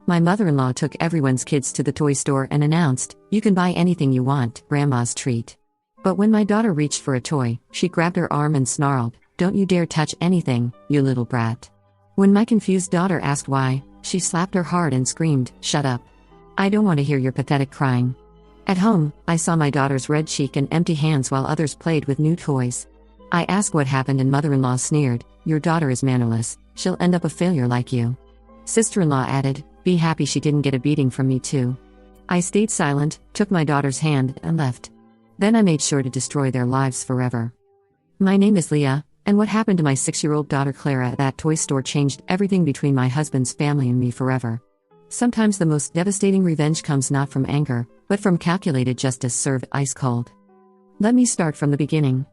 My mother-in-law took everyone's kids to the toy store and announced, "You can buy anything you want, Grandma's treat." But when my daughter reached for a toy, she grabbed her arm and snarled, "Don't you dare touch anything, you little brat." When my confused daughter asked why, she slapped her hard and screamed, "Shut up. I don't want to hear your pathetic crying." At home, I saw my daughter's red cheek and empty hands while others played with new toys. I asked what happened and mother-in-law sneered, "Your daughter is mannerless, she'll end up a failure like you." Sister-in-law added, "Be happy she didn't get a beating from me too." I stayed silent, took my daughter's hand, and left. Then I made sure to destroy their lives forever. My name is Leah, and what happened to my 6-year-old daughter Clara at that toy store changed everything between my husband's family and me forever. Sometimes the most devastating revenge comes not from anger, but from calculated justice served ice cold. Let me start from the beginning.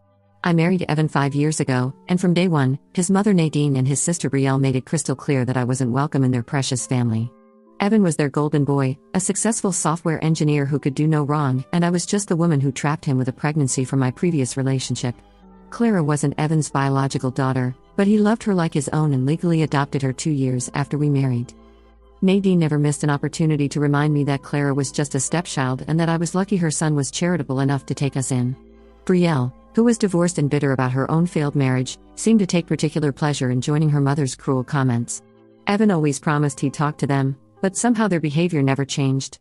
I married Evan 5 years ago, and from day one, his mother Nadine and his sister Brielle made it crystal clear that I wasn't welcome in their precious family. Evan was their golden boy, a successful software engineer who could do no wrong, and I was just the woman who trapped him with a pregnancy from my previous relationship. Clara wasn't Evan's biological daughter, but he loved her like his own and legally adopted her 2 years after we married. Nadine never missed an opportunity to remind me that Clara was just a stepchild and that I was lucky her son was charitable enough to take us in. Brielle, who was divorced and bitter about her own failed marriage, seemed to take particular pleasure in joining her mother's cruel comments. Evan always promised he'd talk to them, but somehow their behavior never changed.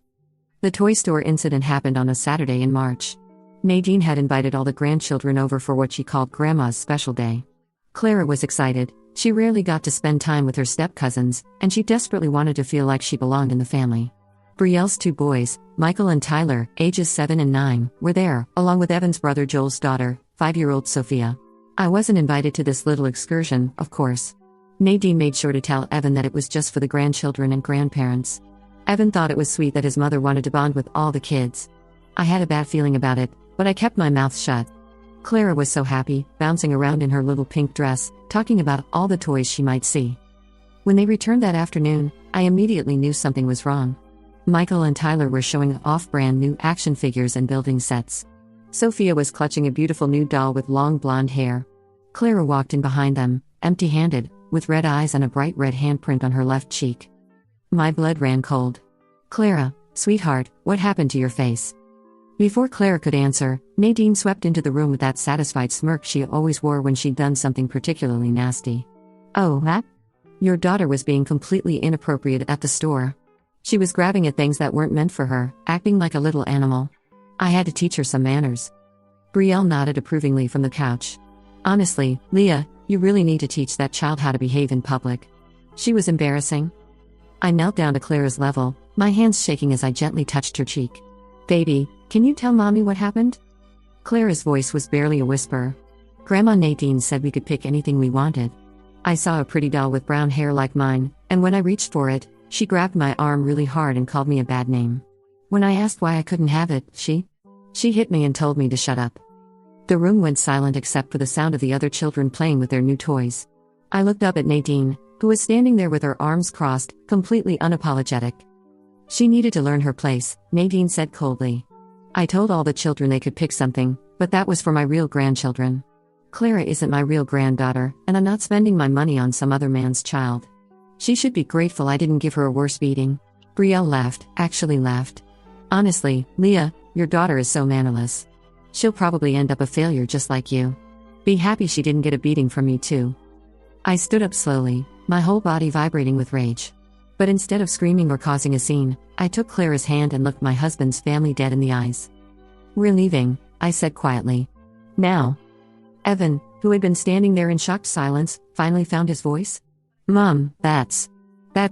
The toy store incident happened on a Saturday in March. Nadine had invited all the grandchildren over for what she called Grandma's special day. Clara was excited. She rarely got to spend time with her step-cousins, and she desperately wanted to feel like she belonged in the family. Brielle's 2 boys, Michael and Tyler, ages 7 and 9, were there, along with Evan's brother Joel's daughter, 5-year-old Sophia. I wasn't invited to this little excursion, of course. Nadine made sure to tell Evan that it was just for the grandchildren and grandparents. Evan thought it was sweet that his mother wanted to bond with all the kids. I had a bad feeling about it, but I kept my mouth shut. Clara was so happy, bouncing around in her little pink dress, talking about all the toys she might see. When they returned that afternoon, I immediately knew something was wrong. Michael and Tyler were showing off brand new action figures and building sets. Sophia was clutching a beautiful new doll with long blonde hair. Clara walked in behind them, empty-handed, with red eyes and a bright red handprint on her left cheek. My blood ran cold. "Clara, sweetheart, what happened to your face?" Before Clara could answer, Nadine swept into the room with that satisfied smirk she always wore when she'd done something particularly nasty. "Oh, that? Your daughter was being completely inappropriate at the store. She was grabbing at things that weren't meant for her, acting like a little animal. I had to teach her some manners." Brielle nodded approvingly from the couch. "Honestly, Leah, you really need to teach that child how to behave in public. She was embarrassing." I knelt down to Clara's level, my hands shaking as I gently touched her cheek. "Baby, can you tell Mommy what happened?" Clara's voice was barely a whisper. "Grandma Nadine said we could pick anything we wanted. I saw a pretty doll with brown hair like mine, and when I reached for it, she grabbed my arm really hard and called me a bad name. When I asked why I couldn't have it, she hit me and told me to shut up." The room went silent except for the sound of the other children playing with their new toys. I looked up at Nadine, who was standing there with her arms crossed, completely unapologetic. "She needed to learn her place," Nadine said coldly. "I told all the children they could pick something, but that was for my real grandchildren. Clara isn't my real granddaughter, and I'm not spending my money on some other man's child. She should be grateful I didn't give her a worse beating." Brielle laughed, actually laughed. "Honestly, Leah, your daughter is so mannerless. She'll probably end up a failure just like you. Be happy she didn't get a beating from me too." I stood up slowly, my whole body vibrating with rage. But instead of screaming or causing a scene, I took Clara's hand and looked my husband's family dead in the eyes. "We're leaving," I said quietly. "Now." Evan, who had been standing there in shocked silence, finally found his voice. "Mom, that's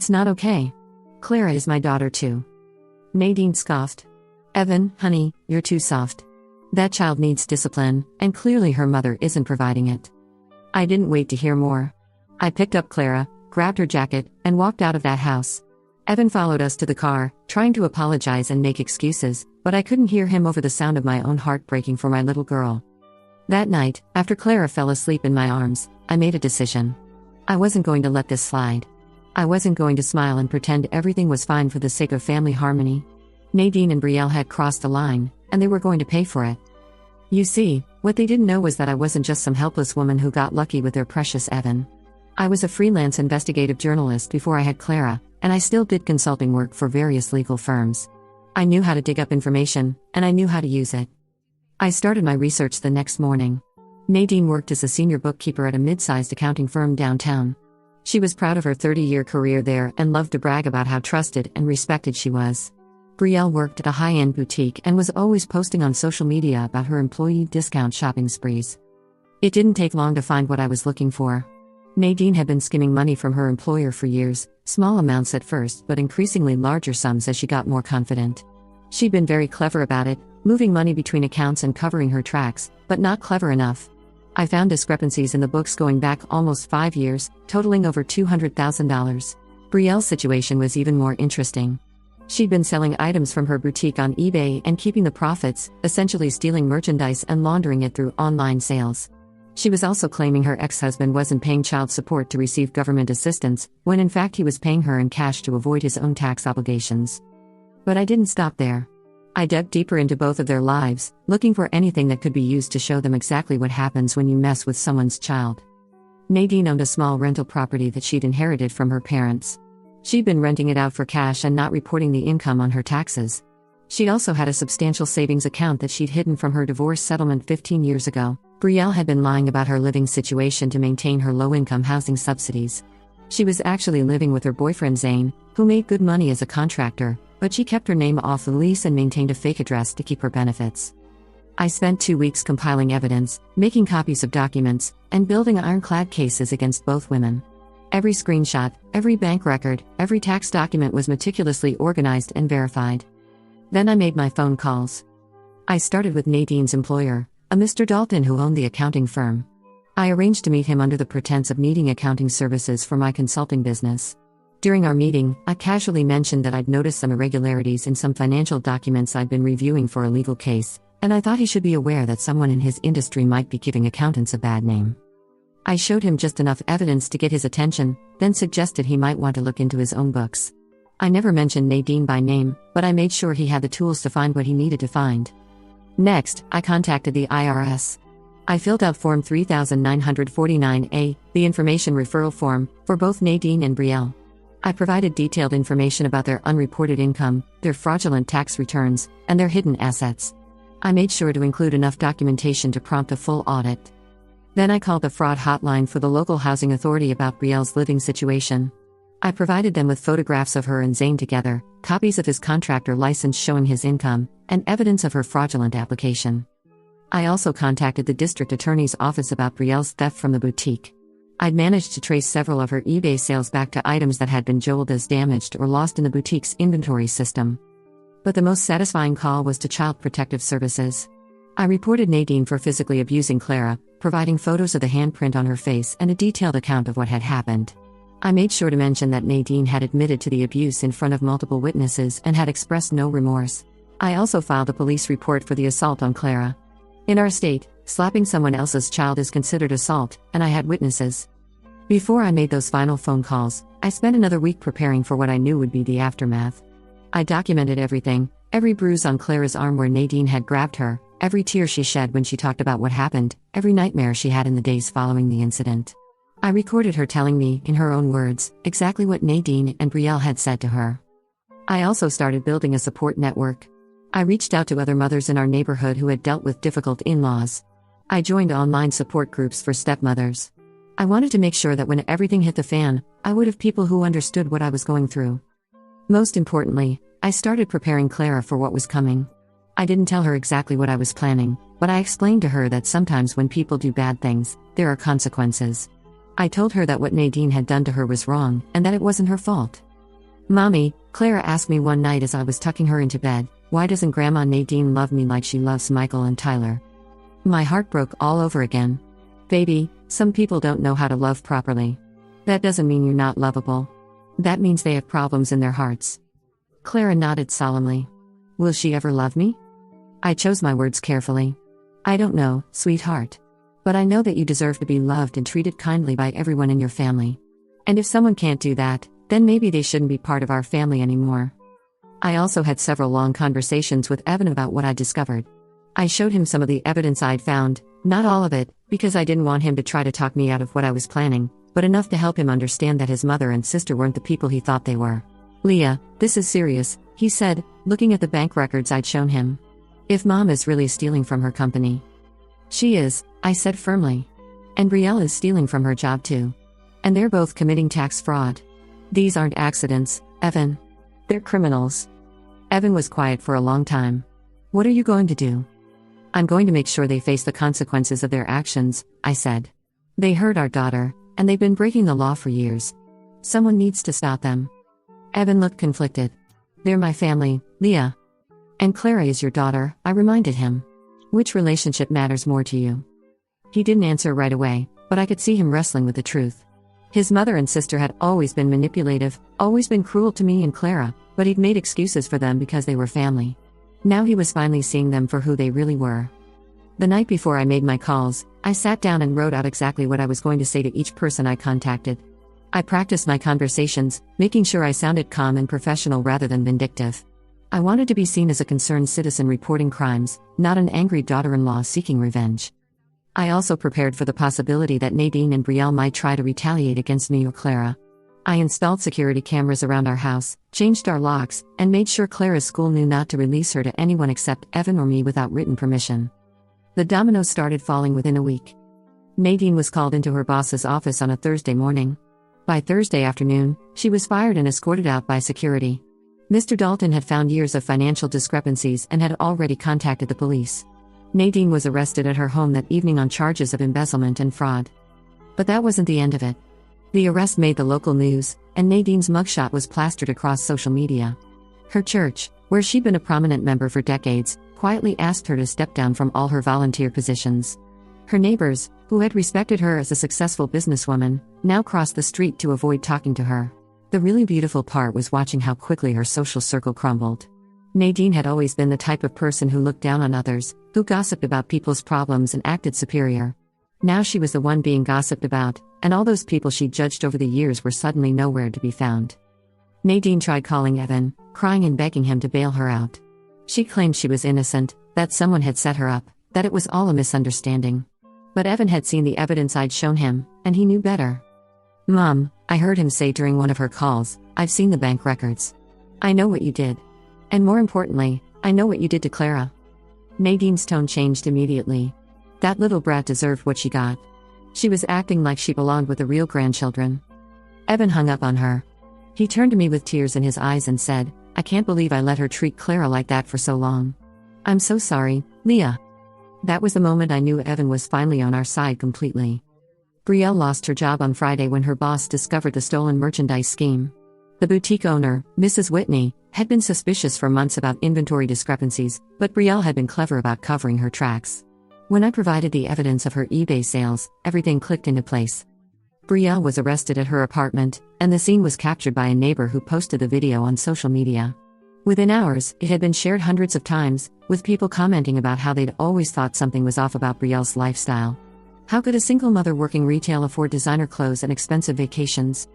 not okay. Clara is my daughter too." Nadine scoffed. "Evan, honey, you're too soft. That child needs discipline, and clearly her mother isn't providing it." I didn't wait to hear more. I picked up Clara, grabbed her jacket, and walked out of that house. Evan followed us to the car, trying to apologize and make excuses, but I couldn't hear him over the sound of my own heart breaking for my little girl. That night, after Clara fell asleep in my arms, I made a decision. I wasn't going to let this slide. I wasn't going to smile and pretend everything was fine for the sake of family harmony. Nadine and Brielle had crossed the line, and they were going to pay for it. You see, what they didn't know was that I wasn't just some helpless woman who got lucky with their precious Evan. I was a freelance investigative journalist before I had Clara, and I still did consulting work for various legal firms. I knew how to dig up information, and I knew how to use it. I started my research the next morning. Nadine worked as a senior bookkeeper at a mid-sized accounting firm downtown. She was proud of her 30-year career there and loved to brag about how trusted and respected she was. Brielle worked at a high-end boutique and was always posting on social media about her employee discount shopping sprees. It didn't take long to find what I was looking for. Nadine had been skimming money from her employer for years, small amounts at first but increasingly larger sums as she got more confident. She'd been very clever about it, moving money between accounts and covering her tracks, but not clever enough. I found discrepancies in the books going back almost 5 years, totaling over $200,000. Brielle's situation was even more interesting. She'd been selling items from her boutique on eBay and keeping the profits, essentially stealing merchandise and laundering it through online sales. She was also claiming her ex-husband wasn't paying child support to receive government assistance, when in fact he was paying her in cash to avoid his own tax obligations. But I didn't stop there. I dug deeper into both of their lives, looking for anything that could be used to show them exactly what happens when you mess with someone's child. Nadine owned a small rental property that she'd inherited from her parents. She'd been renting it out for cash and not reporting the income on her taxes. She also had a substantial savings account that she'd hidden from her divorce settlement 15 years ago. Brielle had been lying about her living situation to maintain her low-income housing subsidies. She was actually living with her boyfriend Zane, who made good money as a contractor, but she kept her name off the lease and maintained a fake address to keep her benefits. I spent 2 weeks compiling evidence, making copies of documents, and building ironclad cases against both women. Every screenshot, every bank record, every tax document was meticulously organized and verified. Then I made my phone calls. I started with Nadine's employer, a Mr. Dalton who owned the accounting firm. I arranged to meet him under the pretense of needing accounting services for my consulting business. During our meeting, I casually mentioned that I'd noticed some irregularities in some financial documents I'd been reviewing for a legal case, and I thought he should be aware that someone in his industry might be giving accountants a bad name. I showed him just enough evidence to get his attention, then suggested he might want to look into his own books. I never mentioned Nadine by name, but I made sure he had the tools to find what he needed to find. Next, I contacted the IRS. I filled out Form 3949A, the information referral form, for both Nadine and Brielle. I provided detailed information about their unreported income, their fraudulent tax returns, and their hidden assets. I made sure to include enough documentation to prompt a full audit. Then I called the fraud hotline for the local housing authority about Brielle's living situation. I provided them with photographs of her and Zane together, copies of his contractor license showing his income, and evidence of her fraudulent application. I also contacted the district attorney's office about Brielle's theft from the boutique. I'd managed to trace several of her eBay sales back to items that had been jeweled as damaged or lost in the boutique's inventory system. But the most satisfying call was to Child Protective Services. I reported Nadine for physically abusing Clara, providing photos of the handprint on her face and a detailed account of what had happened. I made sure to mention that Nadine had admitted to the abuse in front of multiple witnesses and had expressed no remorse. I also filed a police report for the assault on Clara. In our state, slapping someone else's child is considered assault, and I had witnesses. Before I made those final phone calls, I spent another week preparing for what I knew would be the aftermath. I documented everything, every bruise on Clara's arm where Nadine had grabbed her, every tear she shed when she talked about what happened, every nightmare she had in the days following the incident. I recorded her telling me, in her own words, exactly what Nadine and Brielle had said to her. I also started building a support network. I reached out to other mothers in our neighborhood who had dealt with difficult in-laws. I joined online support groups for stepmothers. I wanted to make sure that when everything hit the fan, I would have people who understood what I was going through. Most importantly, I started preparing Clara for what was coming. I didn't tell her exactly what I was planning, but I explained to her that sometimes when people do bad things, there are consequences. I told her that what Nadine had done to her was wrong, and that it wasn't her fault. "Mommy," Clara asked me one night as I was tucking her into bed, "why doesn't Grandma Nadine love me like she loves Michael and Tyler?" My heart broke all over again. "Baby, some people don't know how to love properly. That doesn't mean you're not lovable. That means they have problems in their hearts." Clara nodded solemnly. "Will she ever love me?" I chose my words carefully. "I don't know, sweetheart. But I know that you deserve to be loved and treated kindly by everyone in your family. And if someone can't do that, then maybe they shouldn't be part of our family anymore." I also had several long conversations with Evan about what I discovered. I showed him some of the evidence I'd found, not all of it, because I didn't want him to try to talk me out of what I was planning, but enough to help him understand that his mother and sister weren't the people he thought they were. Leah, this is serious, he said, looking at the bank records I'd shown him. If Mom is really stealing from her company. She is, I said firmly. And Brielle is stealing from her job too. And they're both committing tax fraud. These aren't accidents, Evan. They're criminals. Evan was quiet for a long time. What are you going to do? I'm going to make sure they face the consequences of their actions, I said. They hurt our daughter, and they've been breaking the law for years. Someone needs to stop them. Evan looked conflicted. They're my family, Leah. And Clara is your daughter, I reminded him. Which relationship matters more to you? He didn't answer right away, but I could see him wrestling with the truth. His mother and sister had always been manipulative, always been cruel to me and Clara, but he'd made excuses for them because they were family. Now he was finally seeing them for who they really were. The night before I made my calls, I sat down and wrote out exactly what I was going to say to each person I contacted. I practiced my conversations, making sure I sounded calm and professional rather than vindictive. I wanted to be seen as a concerned citizen reporting crimes, not an angry daughter-in-law seeking revenge. I also prepared for the possibility that Nadine and Brielle might try to retaliate against me or Clara. I installed security cameras around our house, changed our locks, and made sure Clara's school knew not to release her to anyone except Evan or me without written permission. The dominoes started falling within a week. Nadine was called into her boss's office on a Thursday morning. By Thursday afternoon, she was fired and escorted out by security. Mr. Dalton had found years of financial discrepancies and had already contacted the police. Nadine was arrested at her home that evening on charges of embezzlement and fraud. But that wasn't the end of it. The arrest made the local news, and Nadine's mugshot was plastered across social media. Her church, where she'd been a prominent member for decades, quietly asked her to step down from all her volunteer positions. Her neighbors, who had respected her as a successful businesswoman, now crossed the street to avoid talking to her. The really beautiful part was watching how quickly her social circle crumbled. Nadine had always been the type of person who looked down on others, who gossiped about people's problems and acted superior. Now she was the one being gossiped about, and all those people she judged over the years were suddenly nowhere to be found. Nadine tried calling Evan, crying and begging him to bail her out. She claimed she was innocent, that someone had set her up, that it was all a misunderstanding. But Evan had seen the evidence I'd shown him, and he knew better. "Mom," I heard him say during one of her calls, "I've seen the bank records. I know what you did. And more importantly, I know what you did to Clara." Nadine's tone changed immediately. That little brat deserved what she got. She was acting like she belonged with the real grandchildren. Evan hung up on her. He turned to me with tears in his eyes and said, "I can't believe I let her treat Clara like that for so long. I'm so sorry, Leah." That was the moment I knew Evan was finally on our side completely. Brielle lost her job on Friday when her boss discovered the stolen merchandise scheme. The boutique owner, Mrs. Whitney, had been suspicious for months about inventory discrepancies, but Brielle had been clever about covering her tracks. When I provided the evidence of her eBay sales, everything clicked into place. Brielle was arrested at her apartment, and the scene was captured by a neighbor who posted the video on social media. Within hours, it had been shared hundreds of times, with people commenting about how they'd always thought something was off about Brielle's lifestyle. How could a single mother working retail afford designer clothes and expensive vacations?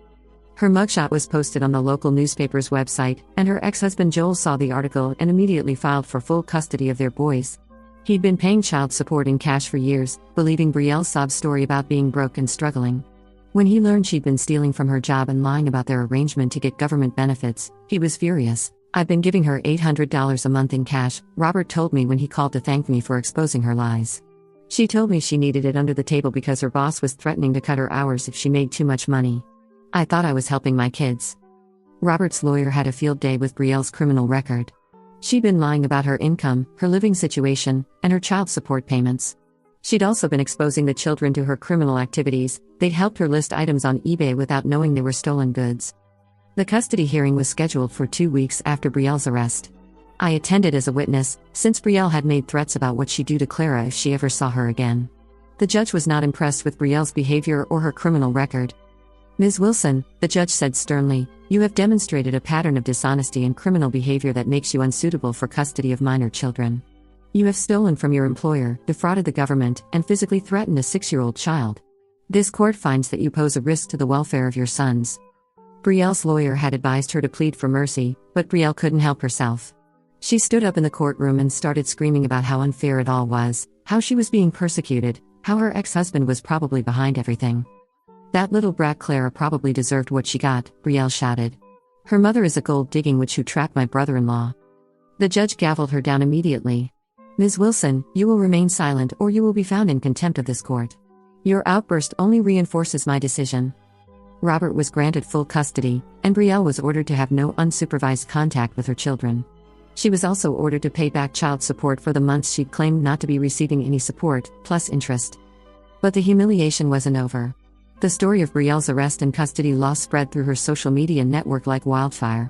Her mugshot was posted on the local newspaper's website, and her ex-husband Joel saw the article and immediately filed for full custody of their boys. He'd been paying child support in cash for years, believing Brielle's sob story about being broke and struggling. When he learned she'd been stealing from her job and lying about their arrangement to get government benefits, he was furious. "I've been giving her $800 a month in cash," Robert told me when he called to thank me for exposing her lies. "She told me she needed it under the table because her boss was threatening to cut her hours if she made too much money. I thought I was helping my kids." Robert's lawyer had a field day with Brielle's criminal record. She'd been lying about her income, her living situation, and her child support payments. She'd also been exposing the children to her criminal activities. They'd helped her list items on eBay without knowing they were stolen goods. The custody hearing was scheduled for 2 weeks after Brielle's arrest. I attended as a witness, since Brielle had made threats about what she'd do to Clara if she ever saw her again. The judge was not impressed with Brielle's behavior or her criminal record. "Ms. Wilson," the judge said sternly, "you have demonstrated a pattern of dishonesty and criminal behavior that makes you unsuitable for custody of minor children. You have stolen from your employer, defrauded the government, and physically threatened a 6-year-old child. This court finds that you pose a risk to the welfare of your sons." Brielle's lawyer had advised her to plead for mercy, but Brielle couldn't help herself. She stood up in the courtroom and started screaming about how unfair it all was, how she was being persecuted, how her ex-husband was probably behind everything. "That little brat Clara probably deserved what she got," Brielle shouted. Her mother is a gold-digging witch who trapped my brother-in-law. The judge gavelled her down immediately. Ms. Wilson, you will remain silent or you will be found in contempt of this court. Your outburst only reinforces my decision. Robert was granted full custody, and Brielle was ordered to have no unsupervised contact with her children. She was also ordered to pay back child support for the months she'd claimed not to be receiving any support, plus interest. But the humiliation wasn't over. The story of Brielle's arrest and custody loss spread through her social media network like wildfire.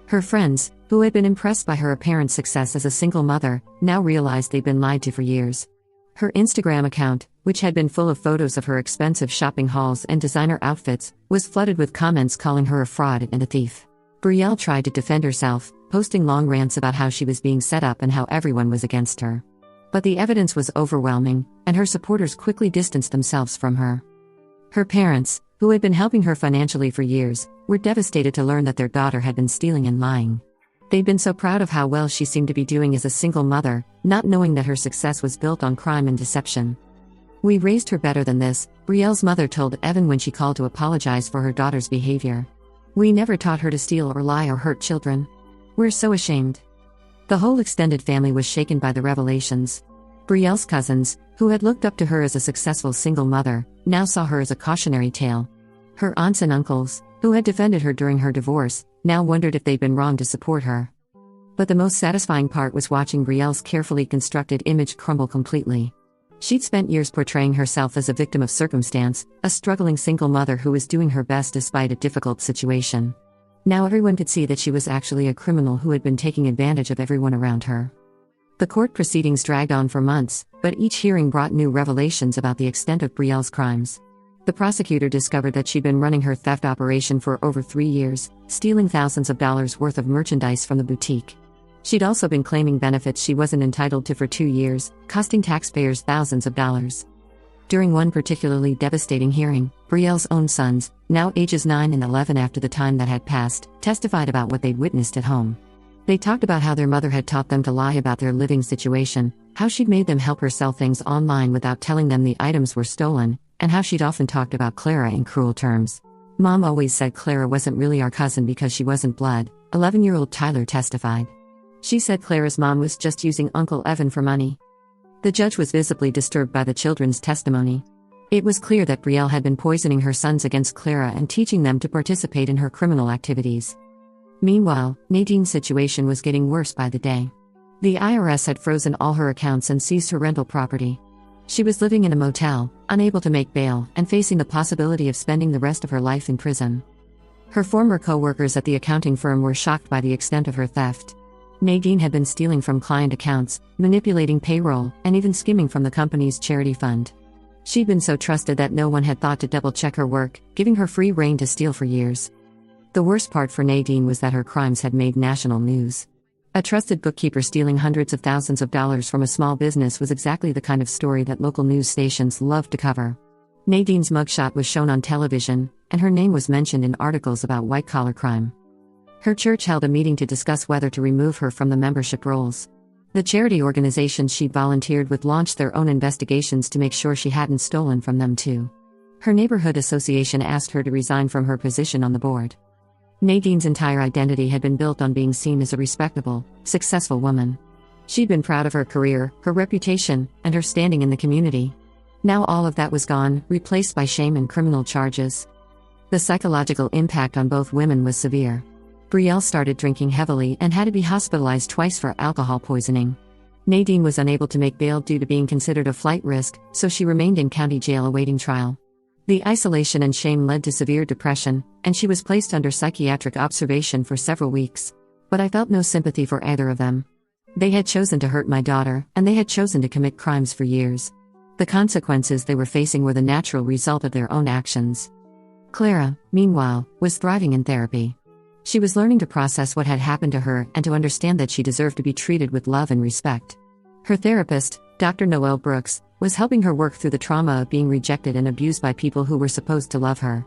Her friends, who had been impressed by her apparent success as a single mother, now realized they'd been lied to for years. Her Instagram account, which had been full of photos of her expensive shopping hauls and designer outfits, was flooded with comments calling her a fraud and a thief. Brielle tried to defend herself, posting long rants about how she was being set up and how everyone was against her. But the evidence was overwhelming, and her supporters quickly distanced themselves from her. Her parents, who had been helping her financially for years, were devastated to learn that their daughter had been stealing and lying. They'd been so proud of how well she seemed to be doing as a single mother, not knowing that her success was built on crime and deception. We raised her better than this, Brielle's mother told Evan when she called to apologize for her daughter's behavior. We never taught her to steal or lie or hurt children. We're so ashamed. The whole extended family was shaken by the revelations. Brielle's cousins, who had looked up to her as a successful single mother, now saw her as a cautionary tale. Her aunts and uncles, who had defended her during her divorce, now wondered if they'd been wrong to support her. But the most satisfying part was watching Brielle's carefully constructed image crumble completely. She'd spent years portraying herself as a victim of circumstance, a struggling single mother who was doing her best despite a difficult situation. Now everyone could see that she was actually a criminal who had been taking advantage of everyone around her. The court proceedings dragged on for months, but each hearing brought new revelations about the extent of Brielle's crimes. The prosecutor discovered that she'd been running her theft operation for over 3 years, stealing thousands of dollars worth of merchandise from the boutique. She'd also been claiming benefits she wasn't entitled to for 2 years, costing taxpayers thousands of dollars. During one particularly devastating hearing, Brielle's own sons, now ages 9 and 11 after the time that had passed, testified about what they'd witnessed at home. They talked about how their mother had taught them to lie about their living situation, how she'd made them help her sell things online without telling them the items were stolen, and how she'd often talked about Clara in cruel terms. Mom always said Clara wasn't really our cousin because she wasn't blood, 11-year-old Tyler testified. She said Clara's mom was just using Uncle Evan for money. The judge was visibly disturbed by the children's testimony. It was clear that Brielle had been poisoning her sons against Clara and teaching them to participate in her criminal activities. Meanwhile, Nadine's situation was getting worse by the day. The IRS had frozen all her accounts and seized her rental property. She was living in a motel, unable to make bail, and facing the possibility of spending the rest of her life in prison. Her former co-workers at the accounting firm were shocked by the extent of her theft. Nadine had been stealing from client accounts, manipulating payroll, and even skimming from the company's charity fund. She'd been so trusted that no one had thought to double-check her work, giving her free rein to steal for years. The worst part for Nadine was that her crimes had made national news. A trusted bookkeeper stealing hundreds of thousands of dollars from a small business was exactly the kind of story that local news stations loved to cover. Nadine's mugshot was shown on television, and her name was mentioned in articles about white-collar crime. Her church held a meeting to discuss whether to remove her from the membership rolls. The charity organizations she'd volunteered with launched their own investigations to make sure she hadn't stolen from them too. Her neighborhood association asked her to resign from her position on the board. Nadine's entire identity had been built on being seen as a respectable, successful woman. She'd been proud of her career, her reputation, and her standing in the community. Now all of that was gone, replaced by shame and criminal charges. The psychological impact on both women was severe. Brielle started drinking heavily and had to be hospitalized twice for alcohol poisoning. Nadine was unable to make bail due to being considered a flight risk, so she remained in county jail awaiting trial. The isolation and shame led to severe depression, and she was placed under psychiatric observation for several weeks. But I felt no sympathy for either of them. They had chosen to hurt my daughter, and they had chosen to commit crimes for years. The consequences they were facing were the natural result of their own actions. Clara, meanwhile, was thriving in therapy. She was learning to process what had happened to her and to understand that she deserved to be treated with love and respect. Her therapist, Dr. Noelle Brooks, was helping her work through the trauma of being rejected and abused by people who were supposed to love her.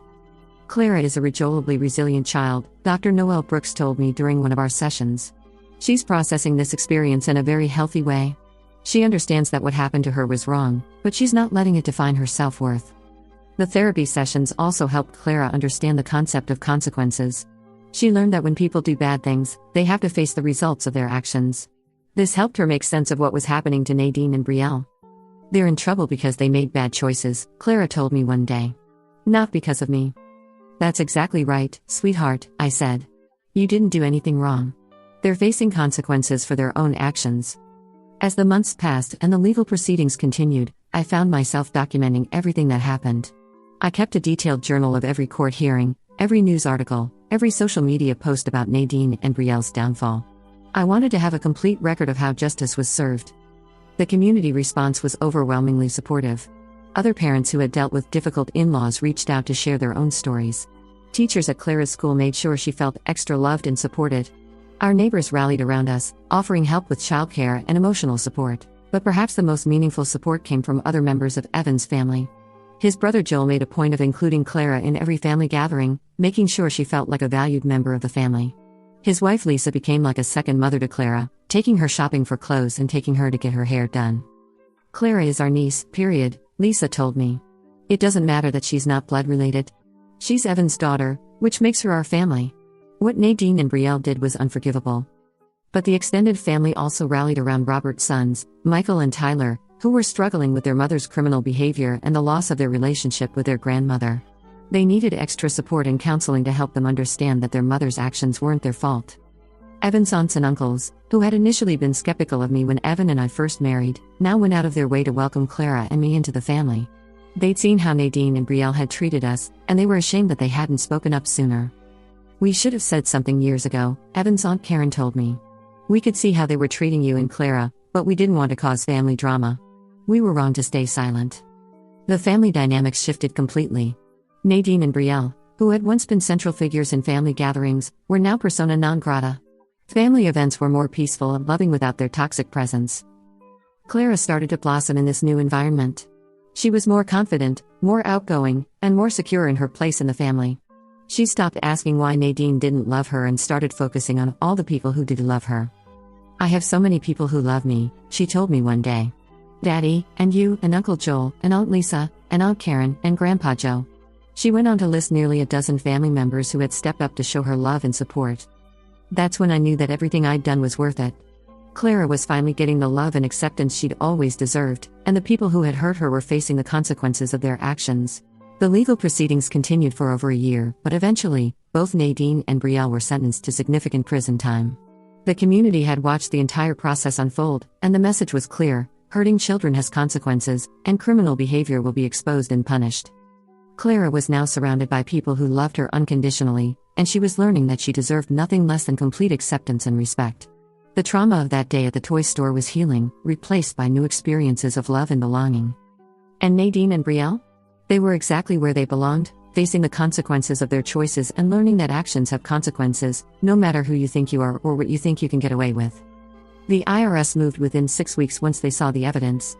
Clara is a rejoicably resilient child, Dr. Noelle Brooks told me during one of our sessions. She's processing this experience in a very healthy way. She understands that what happened to her was wrong, but she's not letting it define her self-worth. The therapy sessions also helped Clara understand the concept of consequences. She learned that when people do bad things, they have to face the results of their actions. This helped her make sense of what was happening to Nadine and Brielle. "They're in trouble because they made bad choices," Clara told me one day. "Not because of me." "That's exactly right, sweetheart," I said. "You didn't do anything wrong. They're facing consequences for their own actions." As the months passed and the legal proceedings continued, I found myself documenting everything that happened. I kept a detailed journal of every court hearing, every news article, every social media post about Nadine and Brielle's downfall. I wanted to have a complete record of how justice was served. The community response was overwhelmingly supportive. Other parents who had dealt with difficult in-laws reached out to share their own stories. Teachers at Clara's school made sure she felt extra loved and supported. Our neighbors rallied around us, offering help with childcare and emotional support. But perhaps the most meaningful support came from other members of Evan's family. His brother Joel made a point of including Clara in every family gathering, making sure she felt like a valued member of the family. His wife Lisa became like a second mother to Clara, taking her shopping for clothes and taking her to get her hair done. "Clara is our niece, period," Lisa told me. "It doesn't matter that she's not blood related. She's Evan's daughter, which makes her our family." What Nadine and Brielle did was unforgivable. But the extended family also rallied around Robert's sons, Michael and Tyler, who were struggling with their mother's criminal behavior and the loss of their relationship with their grandmother. They needed extra support and counseling to help them understand that their mother's actions weren't their fault. Evan's aunts and uncles, who had initially been skeptical of me when Evan and I first married, now went out of their way to welcome Clara and me into the family. They'd seen how Nadine and Brielle had treated us, and they were ashamed that they hadn't spoken up sooner. "We should have said something years ago," Evan's aunt Karen told me. "We could see how they were treating you and Clara, but we didn't want to cause family drama. We were wrong to stay silent." The family dynamics shifted completely. Nadine and Brielle, who had once been central figures in family gatherings, were now persona non grata. Family events were more peaceful and loving without their toxic presence. Clara started to blossom in this new environment. She was more confident, more outgoing, and more secure in her place in the family. She stopped asking why Nadine didn't love her and started focusing on all the people who did love her. "I have so many people who love me," she told me one day. "Daddy, and you, and Uncle Joel, and Aunt Lisa, and Aunt Karen, and Grandpa Joe." She went on to list nearly a dozen family members who had stepped up to show her love and support. That's when I knew that everything I'd done was worth it. Clara was finally getting the love and acceptance she'd always deserved, and the people who had hurt her were facing the consequences of their actions. The legal proceedings continued for over a year, but eventually, both Nadine and Brielle were sentenced to significant prison time. The community had watched the entire process unfold, and the message was clear: hurting children has consequences, and criminal behavior will be exposed and punished. Clara was now surrounded by people who loved her unconditionally, and she was learning that she deserved nothing less than complete acceptance and respect. The trauma of that day at the toy store was healing, replaced by new experiences of love and belonging. And Nadine and Brielle? They were exactly where they belonged, facing the consequences of their choices and learning that actions have consequences, no matter who you think you are or what you think you can get away with. The IRS moved within 6 weeks once they saw the evidence.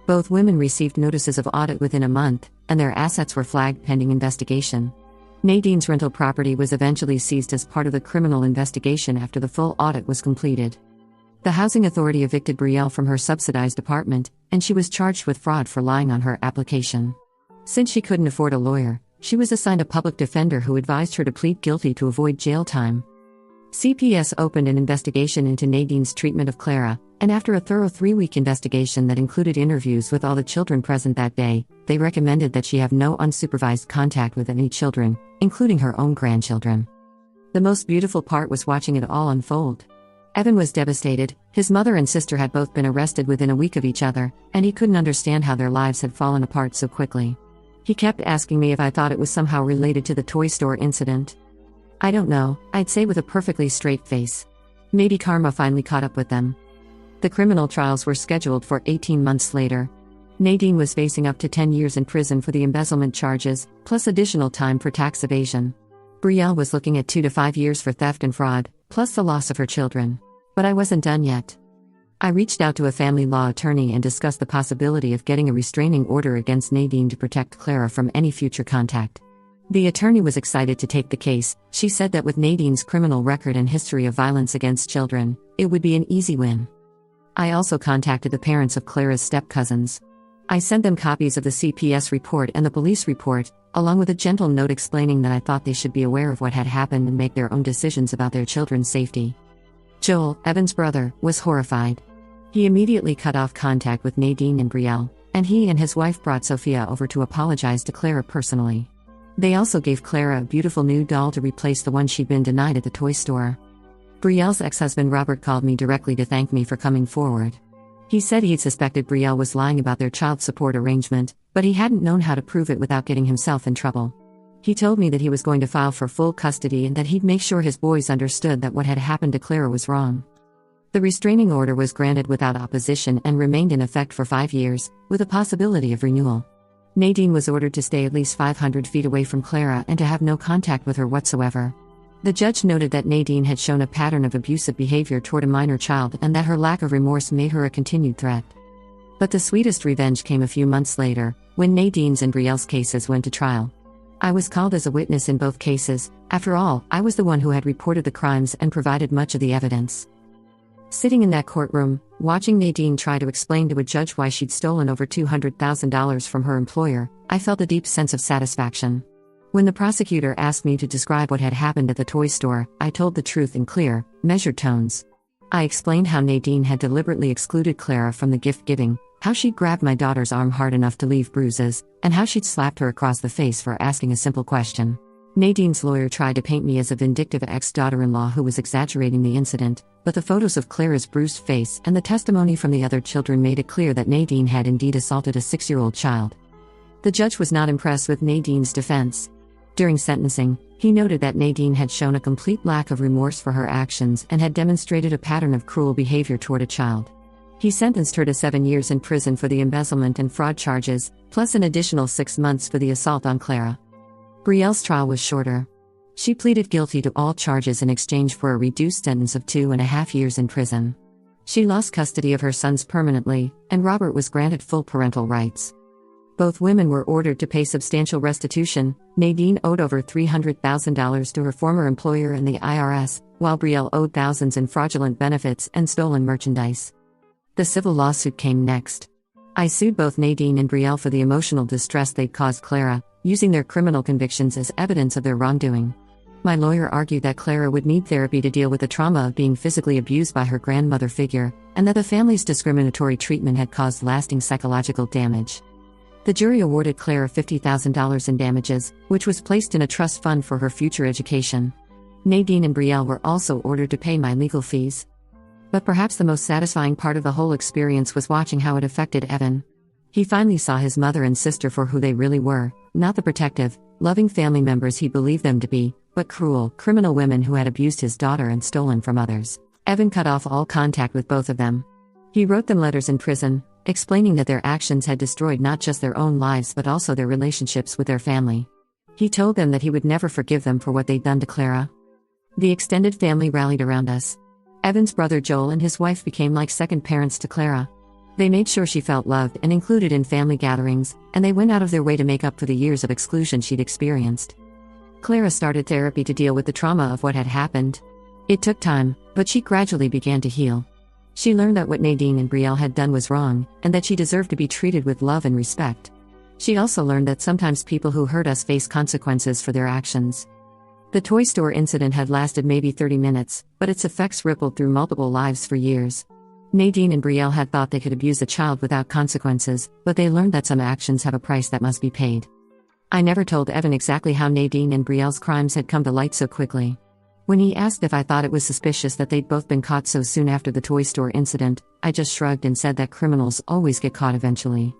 Both women received notices of audit within a month, and their assets were flagged pending investigation. Nadine's rental property was eventually seized as part of the criminal investigation after the full audit was completed. The housing authority evicted Brielle from her subsidized apartment, and she was charged with fraud for lying on her application. Since she couldn't afford a lawyer, she was assigned a public defender who advised her to plead guilty to avoid jail time. CPS opened an investigation into Nadine's treatment of Clara, and after a thorough 3-week investigation that included interviews with all the children present that day, they recommended that she have no unsupervised contact with any children, including her own grandchildren. The most beautiful part was watching it all unfold. Evan was devastated. His mother and sister had both been arrested within a week of each other, and he couldn't understand how their lives had fallen apart so quickly. He kept asking me if I thought it was somehow related to the toy store incident. "I don't know," I'd say with a perfectly straight face. Maybe karma finally caught up with them. The criminal trials were scheduled for 18 months later. Nadine was facing up to 10 years in prison for the embezzlement charges, plus additional time for tax evasion. Brielle was looking at 2 to 5 years for theft and fraud, plus the loss of her children. But I wasn't done yet. I reached out to a family law attorney and discussed the possibility of getting a restraining order against Nadine to protect Clara from any future contact. The attorney was excited to take the case. She said that with Nadine's criminal record and history of violence against children, it would be an easy win. I also contacted the parents of Clara's step-cousins. I sent them copies of the CPS report and the police report, along with a gentle note explaining that I thought they should be aware of what had happened and make their own decisions about their children's safety. Joel, Evan's brother, was horrified. He immediately cut off contact with Nadine and Brielle, and he and his wife brought Sophia over to apologize to Clara personally. They also gave Clara a beautiful new doll to replace the one she'd been denied at the toy store. Brielle's ex-husband Robert called me directly to thank me for coming forward. He said he'd suspected Brielle was lying about their child support arrangement, but he hadn't known how to prove it without getting himself in trouble. He told me that he was going to file for full custody and that he'd make sure his boys understood that what had happened to Clara was wrong. The restraining order was granted without opposition and remained in effect for 5 years, with a possibility of renewal. Nadine was ordered to stay at least 500 feet away from Clara and to have no contact with her whatsoever. The judge noted that Nadine had shown a pattern of abusive behavior toward a minor child and that her lack of remorse made her a continued threat. But the sweetest revenge came a few months later, when Nadine's and Brielle's cases went to trial. I was called as a witness in both cases. After all, I was the one who had reported the crimes and provided much of the evidence. Sitting in that courtroom, watching Nadine try to explain to a judge why she'd stolen over $200,000 from her employer, I felt a deep sense of satisfaction. When the prosecutor asked me to describe what had happened at the toy store, I told the truth in clear, measured tones. I explained how Nadine had deliberately excluded Clara from the gift-giving, how she'd grabbed my daughter's arm hard enough to leave bruises, and how she'd slapped her across the face for asking a simple question. Nadine's lawyer tried to paint me as a vindictive ex-daughter-in-law who was exaggerating the incident, but the photos of Clara's bruised face and the testimony from the other children made it clear that Nadine had indeed assaulted a 6-year-old child. The judge was not impressed with Nadine's defense. During sentencing, he noted that Nadine had shown a complete lack of remorse for her actions and had demonstrated a pattern of cruel behavior toward a child. He sentenced her to 7 years in prison for the embezzlement and fraud charges, plus an additional 6 months for the assault on Clara. Brielle's trial was shorter. She pleaded guilty to all charges in exchange for a reduced sentence of 2.5 years in prison. She lost custody of her sons permanently, and Robert was granted full parental rights. Both women were ordered to pay substantial restitution. Nadine owed over $300,000 to her former employer and the IRS, while Brielle owed thousands in fraudulent benefits and stolen merchandise. The civil lawsuit came next. I sued both Nadine and Brielle for the emotional distress they'd caused Clara, using their criminal convictions as evidence of their wrongdoing. My lawyer argued that Clara would need therapy to deal with the trauma of being physically abused by her grandmother figure, and that the family's discriminatory treatment had caused lasting psychological damage. The jury awarded Clara $50,000 in damages, which was placed in a trust fund for her future education. Nadine and Brielle were also ordered to pay my legal fees. But perhaps the most satisfying part of the whole experience was watching how it affected Evan. He finally saw his mother and sister for who they really were, not the protective, loving family members he believed them to be, but cruel, criminal women who had abused his daughter and stolen from others. Evan cut off all contact with both of them. He wrote them letters in prison, explaining that their actions had destroyed not just their own lives but also their relationships with their family. He told them that he would never forgive them for what they'd done to Clara. The extended family rallied around us. Evan's brother Joel and his wife became like second parents to Clara. They made sure she felt loved and included in family gatherings, and they went out of their way to make up for the years of exclusion she'd experienced. Clara started therapy to deal with the trauma of what had happened. It took time, but she gradually began to heal. She learned that what Nadine and Brielle had done was wrong, and that she deserved to be treated with love and respect. She also learned that sometimes people who hurt us face consequences for their actions. The toy store incident had lasted maybe 30 minutes, but its effects rippled through multiple lives for years. Nadine and Brielle had thought they could abuse a child without consequences, but they learned that some actions have a price that must be paid. I never told Evan exactly how Nadine and Brielle's crimes had come to light so quickly. When he asked if I thought it was suspicious that they'd both been caught so soon after the toy store incident, I just shrugged and said that criminals always get caught eventually.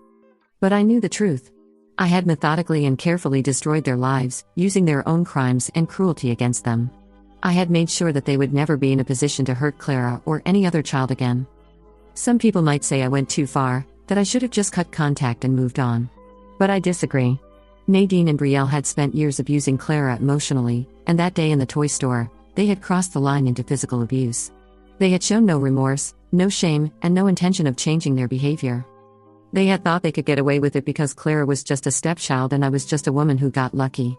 But I knew the truth. I had methodically and carefully destroyed their lives, using their own crimes and cruelty against them. I had made sure that they would never be in a position to hurt Clara or any other child again. Some people might say I went too far, that I should have just cut contact and moved on. But I disagree. Nadine and Brielle had spent years abusing Clara emotionally, and that day in the toy store, they had crossed the line into physical abuse. They had shown no remorse, no shame, and no intention of changing their behavior. They had thought they could get away with it because Clara was just a stepchild and I was just a woman who got lucky.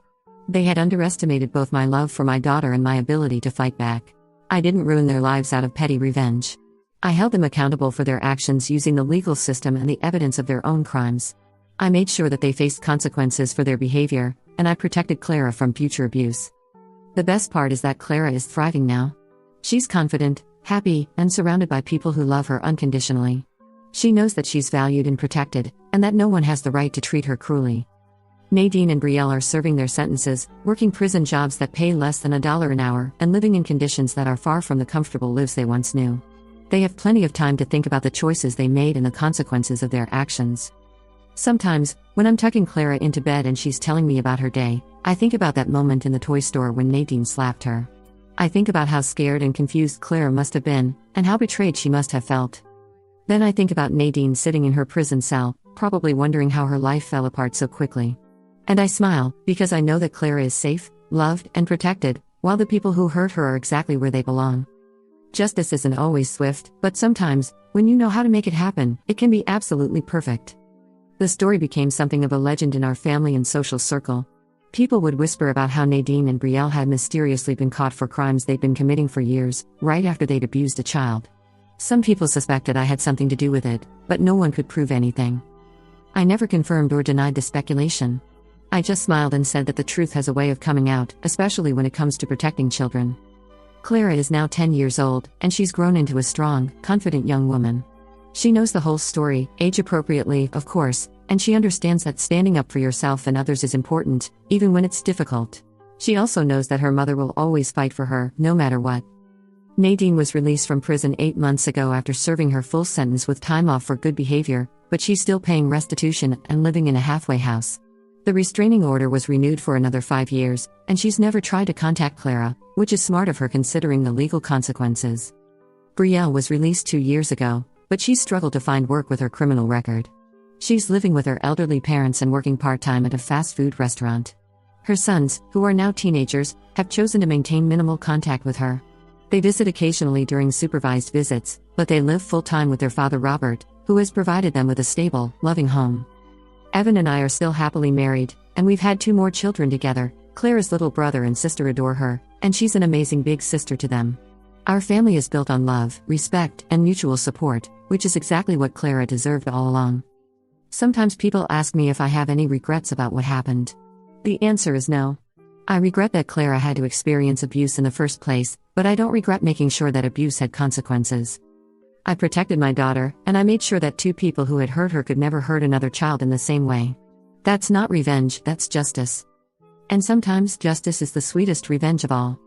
They had underestimated both my love for my daughter and my ability to fight back. I didn't ruin their lives out of petty revenge. I held them accountable for their actions using the legal system and the evidence of their own crimes. I made sure that they faced consequences for their behavior, and I protected Clara from future abuse. The best part is that Clara is thriving now. She's confident, happy, and surrounded by people who love her unconditionally. She knows that she's valued and protected, and that no one has the right to treat her cruelly. Nadine and Brielle are serving their sentences, working prison jobs that pay less than $1 an hour, and living in conditions that are far from the comfortable lives they once knew. They have plenty of time to think about the choices they made and the consequences of their actions. Sometimes, when I'm tucking Clara into bed and she's telling me about her day, I think about that moment in the toy store when Nadine slapped her. I think about how scared and confused Clara must have been, and how betrayed she must have felt. Then I think about Nadine sitting in her prison cell, probably wondering how her life fell apart so quickly. And I smile, because I know that Clara is safe, loved, and protected, while the people who hurt her are exactly where they belong. Justice isn't always swift, but sometimes, when you know how to make it happen, it can be absolutely perfect. The story became something of a legend in our family and social circle. People would whisper about how Nadine and Brielle had mysteriously been caught for crimes they'd been committing for years, right after they'd abused a child. Some people suspected I had something to do with it, but no one could prove anything. I never confirmed or denied the speculation. I just smiled and said that the truth has a way of coming out, especially when it comes to protecting children. Clara is now 10 years old, and she's grown into a strong, confident young woman. She knows the whole story, age-appropriately, of course, and she understands that standing up for yourself and others is important, even when it's difficult. She also knows that her mother will always fight for her, no matter what. Nadine was released from prison 8 months ago after serving her full sentence with time off for good behavior, but she's still paying restitution and living in a halfway house. The restraining order was renewed for another 5 years, and she's never tried to contact Clara, which is smart of her considering the legal consequences. Brielle was released 2 years ago, but she's struggled to find work with her criminal record. She's living with her elderly parents and working part-time at a fast food restaurant. Her sons, who are now teenagers, have chosen to maintain minimal contact with her. They visit occasionally during supervised visits, but they live full-time with their father Robert, who has provided them with a stable, loving home. Evan and I are still happily married, and we've had 2 more children together. Clara's little brother and sister adore her, and she's an amazing big sister to them. Our family is built on love, respect, and mutual support, which is exactly what Clara deserved all along. Sometimes people ask me if I have any regrets about what happened. The answer is no. I regret that Clara had to experience abuse in the first place, but I don't regret making sure that abuse had consequences. I protected my daughter, and I made sure that 2 people who had hurt her could never hurt another child in the same way. That's not revenge, that's justice. And sometimes justice is the sweetest revenge of all.